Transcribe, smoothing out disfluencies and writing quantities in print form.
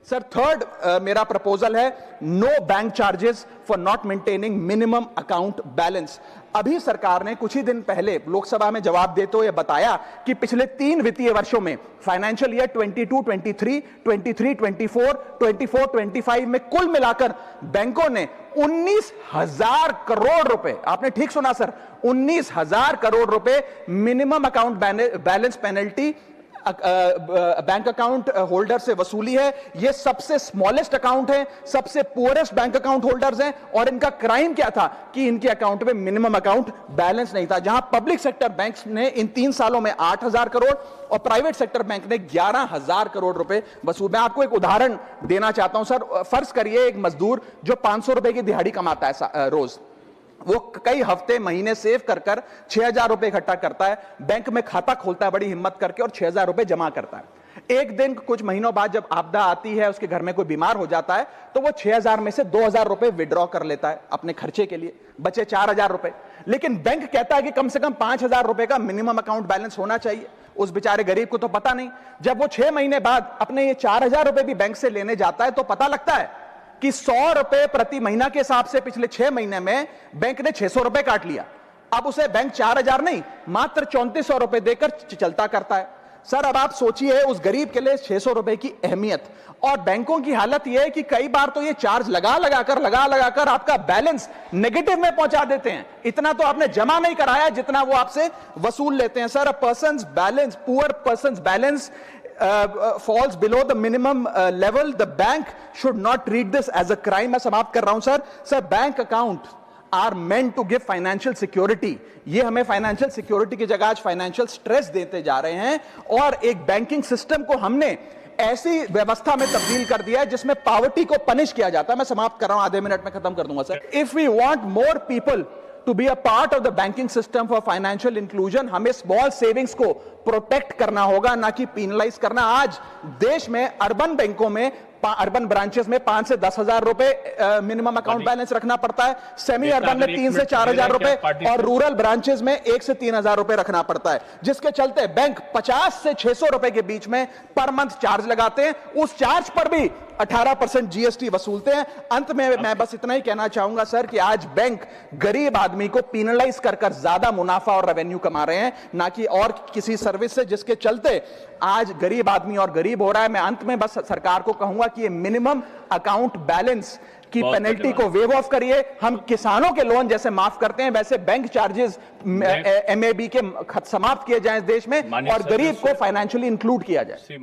Sir third मेरा proposal है no bank charges for not maintaining minimum account balance. अभी सरकार ने कुछ ही दिन पहले लोकसभा में जवाब देते हुए बताया कि पिछले 3 वित्तीय वर्षों में फाइनेंशियल ईयर 22-23, 23-24, 24-25 में कुल मिलाकर बैंकों ने 19,000 करोड़ रुपए, आपने ठीक सुना सर, 19,000 करोड़ रुपए minimum account balance penalty bank account holder से वसूली है। ये सबसे स्मॉलेस्ट अकाउंट है, सबसे पुअरेस्ट बैंक अकाउंट होल्डर्स हैं, और इनका क्राइम क्या था कि इनके अकाउंट में मिनिमम अकाउंट बैलेंस नहीं था। जहां पब्लिक सेक्टर बैंक्स ने इन 3 सालों में 8,000 करोड़ और प्राइवेट सेक्टर बैंक ने 11,000 करोड़ रुपए वसूल। मैं आपको एक उदाहरण देना चाहता हूं सर। फर्ज करिए एक मजदूर जो 500 रुपए की दिहाड़ी कमाता है रोज, वो कई हफ्ते महीने सेव कर 6,000 रुपए इकट्ठा करता है, बैंक में खाता खोलता है बड़ी हिम्मत करके और 6,000 रुपए जमा करता है। एक दिन कुछ महीनों बाद जब आपदा आती है, उसके घर में कोई बीमार हो जाता है, तो वो 6,000 में से 2,000 रुपए विड्रॉ कर लेता है अपने खर्चे के लिए, बचे 4,000 रुपए। लेकिन बैंक कहता है कि कम से कम 5,000 रुपए का मिनिमम अकाउंट बैलेंस होना चाहिए। उस बेचारे गरीब को तो पता नहीं। जब वो 6 महीने बाद अपने ये 4,000 रुपए भी बैंक से लेने जाता है तो पता लगता है कि 100 रुपए प्रति महीना के हिसाब से पिछले 6 महीने में बैंक ने 600 रुपए काट लिया। अब उसे बैंक 4,000 नहीं, मात्र 3,400 रुपए देकर चलता करता है। सर अब आप सोचिए उस गरीब के लिए 600 रुपए की अहमियत। और बैंकों की हालत यह है कि कई बार तो ये चार्ज लगा लगाकर आपका बैलेंस नेगेटिव में पहुंचा देते हैं। इतना तो आपने जमा नहीं कराया जितना वो आपसे वसूल लेते हैं। Sir, poor persons balance falls below the minimum level, the bank should not treat this as a crime। मैं समाप्त कर रहा हूं sir. Bank account are meant to give financial security। ये हमें फाइनेंशियल सिक्योरिटी की जगह आज फाइनेंशियल स्ट्रेस देते जा रहे हैं, और एक बैंकिंग सिस्टम को हमने ऐसी व्यवस्था में तब्दील कर दिया है जिसमें पॉवर्टी को पनिश किया जाता है। मैं समाप्त कर रहा हूं, आधे मिनट में खत्म कर दूंगा sir. If we want more people to be a part of the banking system for financial inclusion, हमें स्मॉल सेविंग्स को प्रोटेक्ट करना होगा, ना कि पीनलाइज करना। आज देश में अर्बन बैंकों में, अर्बन ब्रांचेस में 5 से 10,000 रुपए मिनिमम अकाउंट बैलेंस रखना पड़ता है, सेमी अर्बन में 3 से 4,000 रुपए, और रूरल ब्रांचेस में 1 से 3,000 रुपए रखना पड़ता है, जिसके चलते बैंक 50 से 600 रुपए के बीच में पर मंथ चार्ज लगाते हैं। उस चार्ज पर भी 18% जीएसटी वसूलते हैं। अंत में मैं बस इतना ही कहना चाहूंगा सर कि आज बैंक गरीब आदमी को पीनलाइज कर ज्यादा मुनाफा और रेवेन्यू कमा रहे हैं, ना कि और किसी सर्विस से, जिसके चलते आज गरीब आदमी और गरीब हो रहा है। मैं अंत में बस सरकार को कहूंगा कि ये मिनिमम अकाउंट बैलेंस की पेनल्टी को वेव ऑफ करिए। हम किसानों के लोन जैसे माफ करते हैं, वैसे बैंक चार्जेस MAB के समाप्त किए जाएं इस देश में, और गरीब को फाइनेंशियली इंक्लूड किया जाए।